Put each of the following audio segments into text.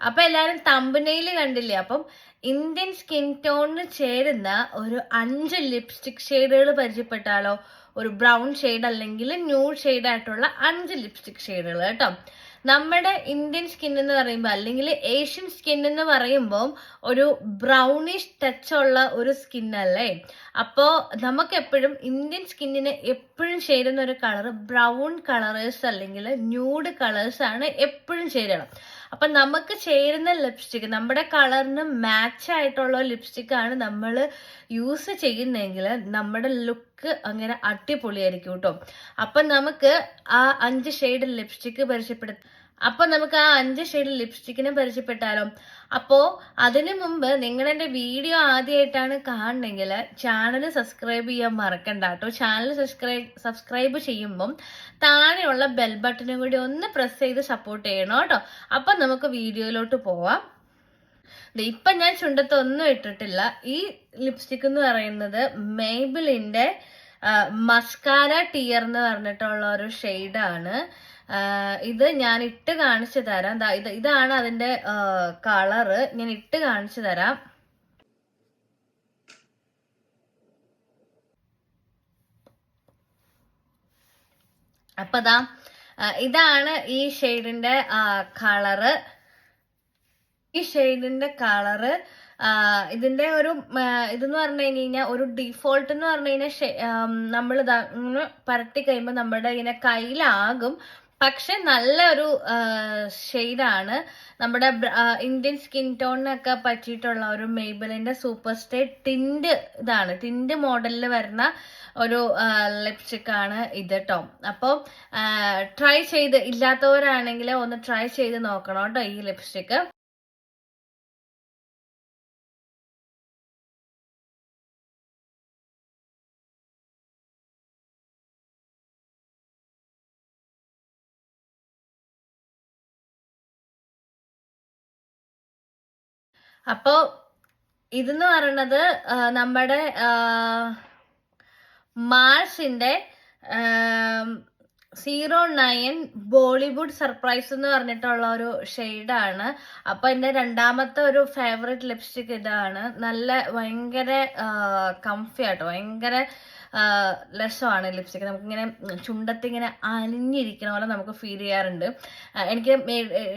അപ്പൊ എല്ലാരും തമ്പനെയിൽ കണ്ടില്ലേ? അപ്പം ഇന്ത്യൻ സ്കിൻ ടോണിന് ചേരുന്ന ഒരു 5 ലിപ്സ്റ്റിക് ഷെയ്ഡുകൾ പരിചയപ്പെട്ടാലോ? ഒരു ബ്രൗൺ ഷെയ്ഡ് അല്ലെങ്കിൽ ന്യൂഡ് ഷെയ്ഡ് ആയിട്ടുള്ള 5 ലിപ്സ്റ്റിക് ഷെയ്ഡുകൾ കേട്ടോ. നമ്മുടെ ഇന്ത്യൻ സ്കിൻ എന്ന് പറയുമ്പോൾ അല്ലെങ്കിൽ ഏഷ്യൻ സ്കിൻ എന്ന് പറയുമ്പോൾ ഒരു ബ്രൗണിഷ് ടച്ച് ഉള്ള ഒരു സ്കിൻ അല്ലേ? അപ്പോ നമുക്ക് എപ്പോഴും ഇന്ത്യൻ സ്കിന്നിന് എപ്പോഴും ചേരുന്ന ഒരു കളർ ബ്രൗൺ കളേഴ്സ് അല്ലെങ്കിൽ ന്യൂഡ് കളേഴ്സ് ആണ് എപ്പോഴും ചേരണം. അപ്പൊ നമുക്ക് ചേരുന്ന ലിപ്സ്റ്റിക്, നമ്മുടെ കളറിന് മാച്ച് ആയിട്ടുള്ള ലിപ്സ്റ്റിക് ആണ് നമ്മൾ യൂസ് ചെയ്യുന്നതെങ്കിൽ നമ്മുടെ ലുക്ക് അങ്ങനെ അടിപൊളിയായിരിക്കും കേട്ടോ. അപ്പൊ നമുക്ക് ആ 5 ഷെയ്ഡ് ലിപ്സ്റ്റിക് നമുക്ക് ആ 5 ഷെയ്ഡ് ലിപ്സ്റ്റിക്കിനെ പരിചയപ്പെട്ടാലോ? അപ്പോ അതിനു മുമ്പ് നിങ്ങൾ എന്റെ വീഡിയോ ആദ്യമായിട്ടാണ് കാണണമെങ്കിൽ ചാനൽ സബ്സ്ക്രൈബ് ചെയ്യാൻ മറക്കണ്ട കേട്ടോ. ചാനൽ സബ്സ്ക്രൈബ് ചെയ്യുമ്പം താഴെയുള്ള ബെൽ ബട്ടണും കൂടി ഒന്ന് പ്രസ് ചെയ്ത് സപ്പോർട്ട് ചെയ്യണം കേട്ടോ. അപ്പൊ നമുക്ക് വീഡിയോയിലോട്ട് പോവാം. ഇപ്പൊ ഞാൻ ചുണ്ടത്തൊന്നും ഇട്ടിട്ടില്ല. ഈ ലിപ്സ്റ്റിക് എന്ന് പറയുന്നത് മേബിളിന്റെ മസ്കാര ടിയർ എന്ന് പറഞ്ഞിട്ടുള്ള ഒരു ഷെയ്ഡാണ്. ഇത് ഞാൻ ഇട്ട് കാണിച്ചു തരാം. ഇതാണ് അതിന്റെ കളറ്. ഞാൻ ഇട്ട് കാണിച്ചു തരാം. അപ്പൊ ഇതാണ് ഈ ഷെയ്ഡിന്റെ കളറ്. ഇതിന്റെ ഒരു ഇതെന്ന് പറഞ്ഞു കഴിഞ്ഞാൽ ഒരു ഡിഫോൾട്ട് എന്ന് പറഞ്ഞു കഴിഞ്ഞാൽ നമ്മൾ ഇങ്ങനെ പരട്ടി കഴിയുമ്പോൾ നമ്മുടെ ഇങ്ങനെ കയ്യിലാകും. പക്ഷെ നല്ലൊരു ഷെയ്ഡാണ്. നമ്മുടെ ഇന്ത്യൻ സ്കിൻ ടോണിനൊക്കെ പറ്റിയിട്ടുള്ള ഒരു മേബിളിന്റെ സൂപ്പർ സ്റ്റേ ടിൻഡ് മോഡലിൽ വരുന്ന ഒരു ലിപ്സ്റ്റിക് ആണ് ഇത് കേട്ടോ. അപ്പോൾ ട്രൈ ചെയ്ത് ഇല്ലാത്തവരാണെങ്കിൽ ഒന്ന് ട്രൈ ചെയ്ത് നോക്കണം കേട്ടോ ഈ ലിപ്സ്റ്റിക്. അപ്പോ ഇതെന്ന് പറയുന്നത് നമ്മുടെ മാർസിന്റെ 09 ബോളിവുഡ് സർപ്രൈസ് എന്ന് പറഞ്ഞിട്ടുള്ള ഒരു ഷെയ്ഡാണ്. അപ്പൊ എന്റെ രണ്ടാമത്തെ ഒരു ഫേവറേറ്റ് ലിപ്സ്റ്റിക് ഇതാണ്. ഭയങ്കര കംഫി ആട്ടോ, ഭയങ്കര രസമാണ് ലിപ്സ്റ്റിക്. നമുക്കിങ്ങനെ ചുണ്ടത്തിങ്ങനെ അലിഞ്ഞിരിക്കണ പോലെ നമുക്ക് ഫീൽ ചെയ്യാറുണ്ട്. എനിക്ക്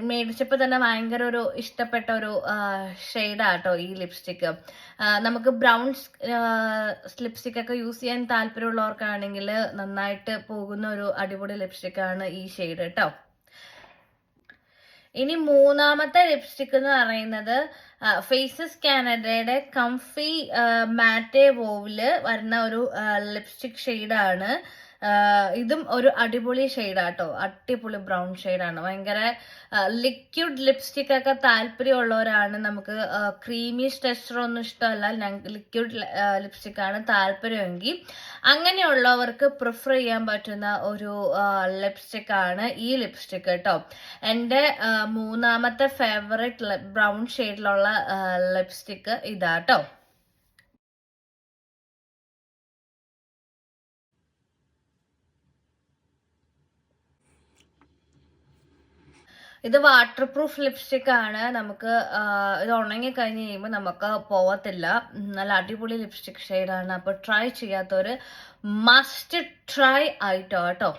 മേടിച്ചപ്പോൾ തന്നെ ഭയങ്കര ഒരു ഇഷ്ടപ്പെട്ട ഒരു ഷെയ്ഡാട്ടോ ഈ ലിപ്സ്റ്റിക്. നമുക്ക് ബ്രൗൺ ലിപ്സ്റ്റിക് ഒക്കെ യൂസ് ചെയ്യാൻ താല്പര്യമുള്ളവർക്കാണെങ്കിൽ നന്നായിട്ട് പോകുന്ന ഒരു അടിപൊളി ലിപ്സ്റ്റിക് ആണ് ഈ ഷെയ്ഡ് കേട്ടോ. ഇനി മൂന്നാമത്തെ ലിപ്സ്റ്റിക് എന്ന് പറയുന്നത് ഫേസസ് കാനഡയുടെ കംഫി മാറ്റെ വോവില് വരുന്ന ഒരു ലിപ്സ്റ്റിക് ഷെയ്ഡാണ്. ഇതും ഒരു അടിപൊളി ഷെയ്ഡാട്ടോ, അടിപൊളി ബ്രൗൺ ഷെയ്ഡാണ്. ഭയങ്കര ലിക്വിഡ് ലിപ്സ്റ്റിക് ഒക്കെ താല്പര്യമുള്ളവരാണ്. നമുക്ക് ക്രീമി ടെക്സ്ചർ ഒന്നും ഇഷ്ടമല്ല, ലിക്വിഡ് ലിപ്സ്റ്റിക് ആണ് താല്പര്യമെങ്കിൽ അങ്ങനെയുള്ളവർക്ക് പ്രിഫർ ചെയ്യാൻ പറ്റുന്ന ഒരു ലിപ്സ്റ്റിക് ആണ് ഈ ലിപ്സ്റ്റിക് കേട്ടോ. എൻ്റെ മൂന്നാമത്തെ ഫേവറേറ്റ് ബ്രൗൺ ഷെയ്ഡിലുള്ള ലിപ്സ്റ്റിക് ഇതാട്ടോ. ഇത് വാട്ടർ പ്രൂഫ് ലിപ്സ്റ്റിക് ആണ്. നമുക്ക് ഇത് ഉണങ്ങി കഴിഞ്ഞ് കഴിയുമ്പോൾ നമുക്ക് പോവത്തില്ല. നല്ല അടിപൊളി ലിപ്സ്റ്റിക് ഷെയ്ഡാണ്. അപ്പൊ ട്രൈ ചെയ്യാത്തവര് മസ്റ്റ് ട്രൈ ആയിട്ടോ കേട്ടോ.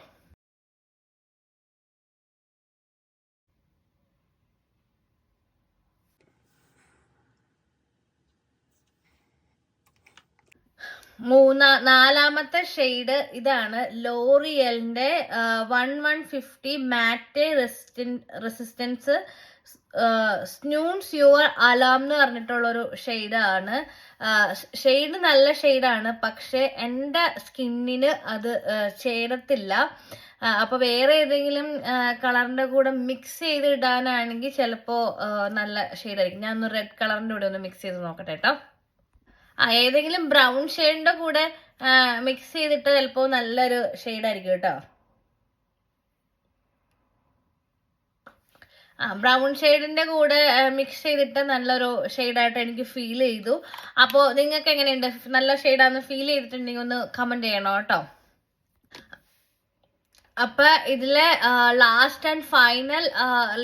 നാലാമത്തെ ഷെയ്ഡ് ഇതാണ്. ലോറിയലിന്റെ 1150 മാറ്റെ റെസിസ്റ്റൻസ് സ്നൂൺസ് യുവർ അലാം എന്ന് പറഞ്ഞിട്ടുള്ള ഒരു ഷെയ്ഡാണ്. ഷെയ്ഡ് നല്ല ഷെയ്ഡാണ്, പക്ഷെ എൻ്റെ സ്കിന്നിന് അത് ചേരത്തില്ല. അപ്പൊ വേറെ ഏതെങ്കിലും കളറിന്റെ കൂടെ മിക്സ് ചെയ്ത് ഇടാനാണെങ്കിൽ ചിലപ്പോ നല്ല ഷെയ്ഡായിരിക്കും. ഞാൻ ഒന്ന് റെഡ് കളറിന്റെ കൂടെ ഒന്ന് മിക്സ് ചെയ്ത് നോക്കട്ടെ കേട്ടോ. ഏതെങ്കിലും ബ്രൗൺ ഷെയ്ഡിന്റെ കൂടെ മിക്സ് ചെയ്തിട്ട് ചിലപ്പോ നല്ലൊരു ഷെയ്ഡായിരിക്കും കേട്ടോ. ബ്രൗൺ ഷെയ്ഡിന്റെ കൂടെ മിക്സ് ചെയ്തിട്ട് നല്ലൊരു ഷെയ്ഡായിട്ട് എനിക്ക് ഫീൽ ചെയ്തു. അപ്പോൾ നിങ്ങൾക്ക് എങ്ങനെയുണ്ട്? നല്ല ഷെയ്ഡാന്ന് ഫീൽ ചെയ്തിട്ടുണ്ടെങ്കിൽ ഒന്ന് കമന്റ് ചെയ്യണം കേട്ടോ. അപ്പൊ ഇതിലെ ലാസ്റ്റ് ആൻഡ് ഫൈനൽ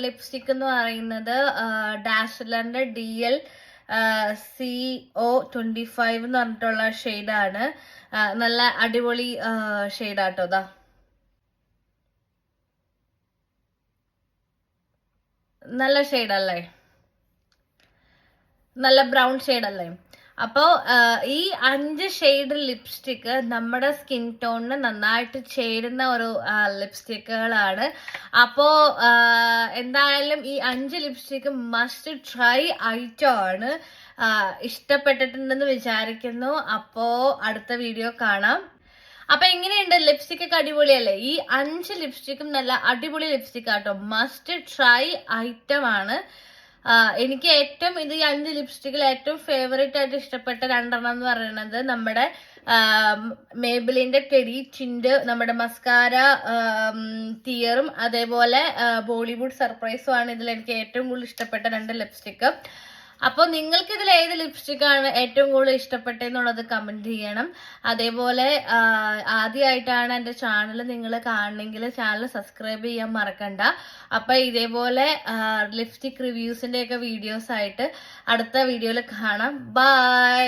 ലിപ്സ്റ്റിക് എന്ന് പറയുന്നത് ഡാസ്ലറിന്റെ DL CO25 എന്ന് പറഞ്ഞിട്ടുള്ള ഷെയ്ഡാണ്. നല്ല അടിപൊളി ഷെയ്ഡാട്ടോ. ഇതാ നല്ല ഷെയ്ഡല്ലേ, നല്ല ബ്രൗൺ ഷെയ്ഡല്ലേ. അപ്പോൾ ഈ 5 ഷെയ്ഡ് ലിപ്സ്റ്റിക് നമ്മുടെ സ്കിൻ ടോണിന് നന്നായിട്ട് ചേരുന്ന ഒരു ലിപ്സ്റ്റിക്കുകളാണ്. അപ്പോൾ എന്തായാലും ഈ 5 ലിപ്സ്റ്റിക് മസ്റ്റ് ട്രൈ ഐറ്റം ആണ്. ഇഷ്ടപ്പെട്ടിട്ടുണ്ടെന്ന് വിചാരിക്കുന്നു. അപ്പോൾ അടുത്ത വീഡിയോ കാണാം. അപ്പൊ എങ്ങനെയുണ്ട്, ലിപ്സ്റ്റിക് ഒക്കെ അടിപൊളിയല്ലേ? ഈ 5 ലിപ്സ്റ്റിക്കും നല്ല അടിപൊളി ലിപ്സ്റ്റിക് ആട്ടോ, മസ്റ്റ് ട്രൈ ഐറ്റം ആണ്. എനിക്ക് ഏറ്റവും ഈ 5 ലിപ്സ്റ്റിക്കിൽ ഏറ്റവും ഫേവറേറ്റ് ആയിട്ട് ഇഷ്ടപ്പെട്ട 2 എന്ന് പറയുന്നത് നമ്മുടെ മേബിലിന്റെ ടെഡി ടിന്റ്, നമ്മുടെ മസ്കാര തിയറും അതേപോലെ ബോളിവുഡ് സർപ്രൈസും ആണ് ഇതിൽ എനിക്ക് ഏറ്റവും കൂടുതൽ ഇഷ്ടപ്പെട്ട 2 ലിപ്സ്റ്റിക്ക്. അപ്പോൾ നിങ്ങൾക്ക് ഇതിൽ ഏത് ലിപ്സ്റ്റിക് ആണ് ഏറ്റവും കൂടുതൽ ഇഷ്ടപ്പെട്ടതെന്നുള്ളത് കമന്റ് ചെയ്യണം. അതേപോലെ ആദ്യമായിട്ടാണ് എൻ്റെ ചാനൽ നിങ്ങൾ കാണണമെങ്കിൽ ചാനൽ സബ്സ്ക്രൈബ് ചെയ്യാൻ മറക്കണ്ട. അപ്പൊ ഇതേപോലെ ലിപ്സ്റ്റിക് റിവ്യൂസിന്റെ ഒക്കെ വീഡിയോസ് ആയിട്ട് അടുത്ത വീഡിയോയിൽ കാണാം. ബൈ.